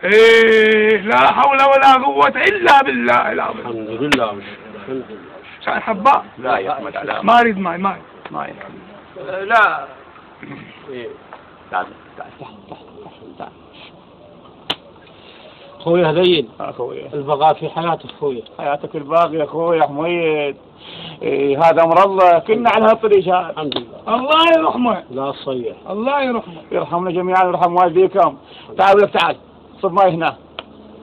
ايه لا حول ولا قوة الا بالله العظيم. الحمد لله. شاي حبة؟ لا يا احمد على ما اريد ماي. لا إيه. تعال خويا هذيل. اخويا البقاء في حياتك خويا. حياتك الباقية اخويا حميد. إيه هذا امر الله كنا على هالطريق هذا. الحمد لله. الله يرحمه. لا تصيح. الله يرحمه. يرحمنا جميعا ويرحم والديكم. تعال لك تعال صب ماي هنا.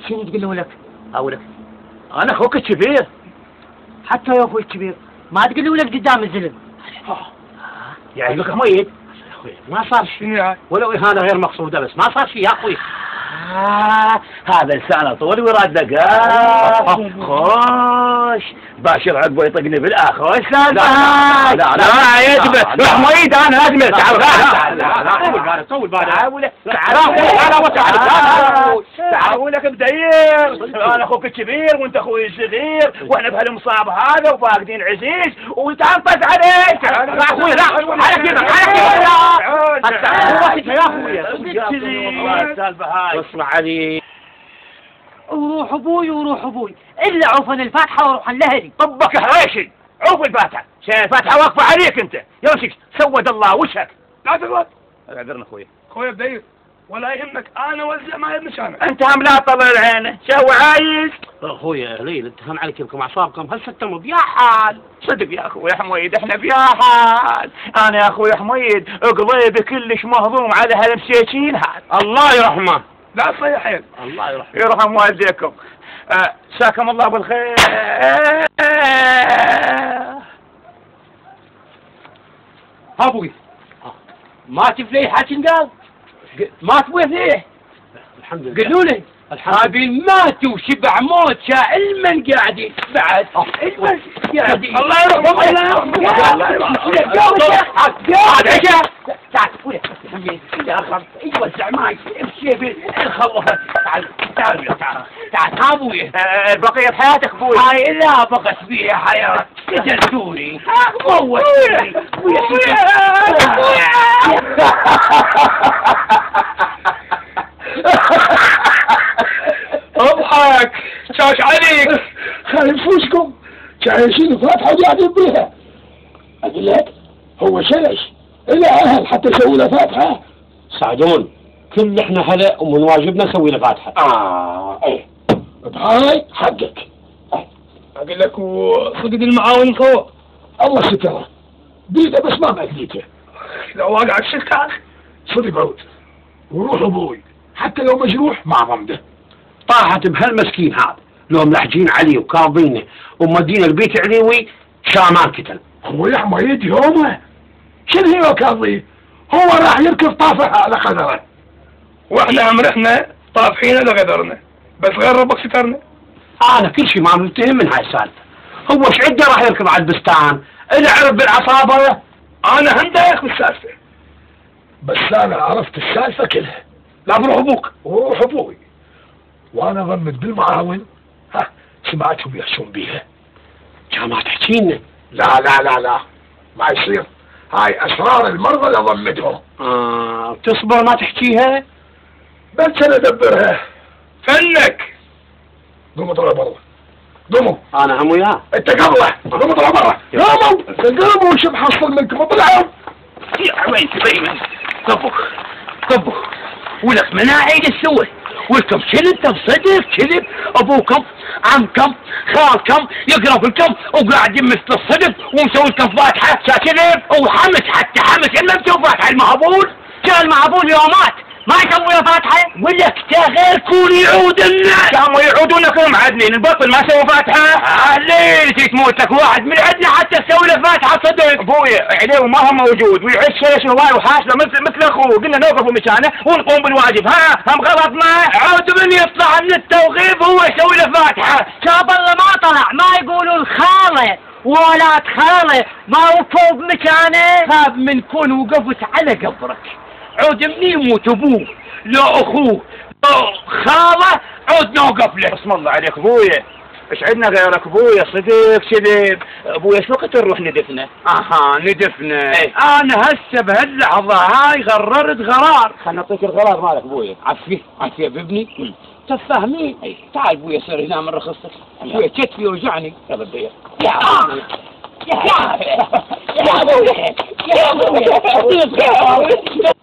شنو تقول لك؟ اقول لك انا اخوك الكبير. حتى يا اخوي الكبير ما تقول ولد قدام الزلم. يعني لك حميد ما صار شيء ولو اهانه غير مقصوده بس ما صار شيء يا اخوي. هذا لسانه طول وراد دقاق. خوش باشر عقبه يطقني بالاخر. لا لا يدبس حميد انا لازم تعال طول بالك تعال لك بدير. انا اخوك الكبير وانت اخوي الصغير واحنا بهالمصاب هذا وفاقدين عزيز وانت انطز عليك. لا اخوي لا على كذا يا اخوي. اسمع علي وروح ابوي الا عوفن الفاتحه واروح لهلي. طبك هريشي عوف الفاتحه. شايف الفاتحه واقفه عليك انت يمسك سود الله وشك. لا تغلط. اعذرنا اخوي. اخويا بدير ولا يهمك انا وزع ما يهمك انا. انت هم لا تطلع عينه شو عايز؟ اخويا هليل انت هم عليك لكم اعصابكم هل ستموا بيا حال. صدق يا اخوي حميد احنا بيا حال. انا يا اخوي حميد قضيبي كلش مهضوم على هالمسيكين هذا. الله يرحمه. لا تصيح حيل. الله يرحمه. يرحم والديكم. ساكم الله بالخير. ابوي ما تفلي حكي قال ما تبغي فيه. الحمد لله. قالوا لي هذه مات وشبع موت شاعل من قاعدين بعد قاعدين. الله يرحمه. الله يرحمه. تعال يا اخي يوزع ماي بشيء الخوف. تعال ابوي بقية حياتك ابوي. هاي لا بقت بيها حياة قتلتوني موتوني. اضحك شاش عليك. خايف وشكم شايشين فاتحة قاعدين بيها. اقول لك هو شلش الى اهل حتى يسوي له فاتحة. سعدون كل احنا هلا ومن واجبنا نسوي له فاتحة. ايه هاي حقك. اقول لك وصدق المعاون فوق. الله ستره بيده بس ما مأذيته. لو واقع الشكال صدق عود وروح ابوي حتى لو مجروح ما ضمده. طاحت بهالمسكين هذا لو ملحجين عليه وكاظينه ومدينه البيت عليوي شامان كتل. هو يا حميد يومه شنو هي وكاظيه؟ هو راح يركب طافح على قدره واحنا امرحنا طافحين لقدرنا بس غير ربك سترنا. انا كل شيء ما ملتهم من هاي السالفه. هو ايش عده راح يركب على البستان؟ اللي عرف بالعصابه. انا هم دايخ بالسالفه بس انا عرفت السالفه كلها. لا بروح ابوك. وروح ابوي وانا ضمت بالمعاون. ها سمعتهم يحشون بيها. يا ما تحكينا. لا ما يصير. هاي اسرار المرضى اللي ضمتهم. تصبر ما تحكيها. بس انا ادبرها. فنك. قوم اطلع برا. قوموا. انا هم وياه. انت قبله. قوم اطلع برا. قوموا وش محصل منكم اطلعوا. يا عوينتي بيمن. طبخ ولك مناعيد السوى ولكم كذب صدق كذب. ابوكم عمكم خالكم يقرا في الكم وقاعدين مثل الصدق ومسوي لكم فاتحه كذب وحمس حتى حمس الا مسوي فاتحه المهبول. كان مهبول يومات ما يسوي فاتحه ولا غير كون يعود الناس. كانوا يعودون لكم عدنين البطل ما سووا فاتحه. ليه تموت لك واحد من عندنا حتى تسوي له فاتحه صدق. ابوي عليه ما هو موجود ويعيش شيء هواي وحاسبه مثل اخوه. قلنا نوقف مكانه ونقوم بالواجب. هم غلط ما عود من يطلع من التوقيف هو يسوي له فاتحه. شاب الله ما طلع ما يقولوا الخاله ولا خاله ما وقفوا بمكانه. خاب من كون وقفت على قبرك. عود مني يموت ابوه لا اخوه لا خاله عود نوقف له. اسم الله عليك ابويا ايش عندنا غيرك ابويا؟ صدق كذب ابويا. شو وقت نروح ندفنه؟ اها ندفنه. ايه. انا هسه بهاللحظة هاي غررت غرار. خلنا نعطيك القرار مالك ابويا. عافية بابني. تفهمين؟ ايه. تعال ابويا صير هنا من رخصتك. ابويا كتفي يوجعني. يلا ابويا. يا ابويا. يا ابويا. يا ابويا.